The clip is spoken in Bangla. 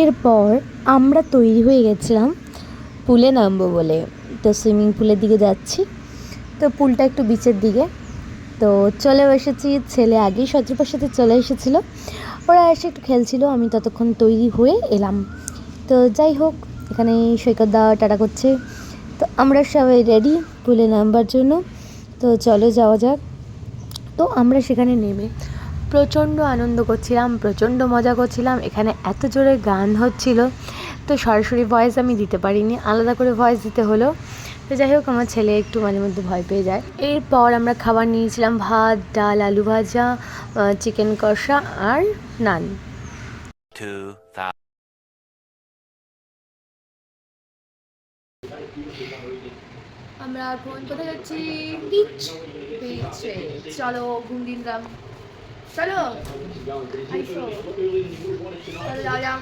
এরপর আমরা তৈরি হয়ে গেছিলাম পুলে নামবো বলে। তো সুইমিং পুলের দিকে যাচ্ছি। তো পুলটা একটু বিচের দিকে, তো চলেও এসেছি। ছেলে আগেই সজীবের সাথে চলে এসেছিলো, ওরা এসে একটু খেলছিল, আমি ততক্ষণ তৈরি হয়ে এলাম। তো যাই হোক, এখানে সৈকত দা টাটা করছে। তো আমরা সবাই রেডি পুলে নামবার জন্য। তো চলো যাওয়া যাক। তো আমরা সেখানে নেমে প্রচণ্ড আনন্দ করছিলাম, প্রচণ্ড মজা করছিলাম। এখানে এত জোরে গান হচ্ছিল, তো সরাসরি ভয়েস আমি দিতে পারিনি, আলাদা করে ভয়েস দিতে হলো। তো যাই হোক, আমার ছেলে একটু মাঝে মধ্যে ভয় পেয়ে যায়। এরপর আমরা খাবার নিয়েছিলাম ভাত, ডাল, আলু ভাজা, চিকেন কষা আর নান। আমরা এখন কোথায় যাচ্ছি? বিচে। চলো ঘুম দিলাম, চলো চলো যাওয়া যাক।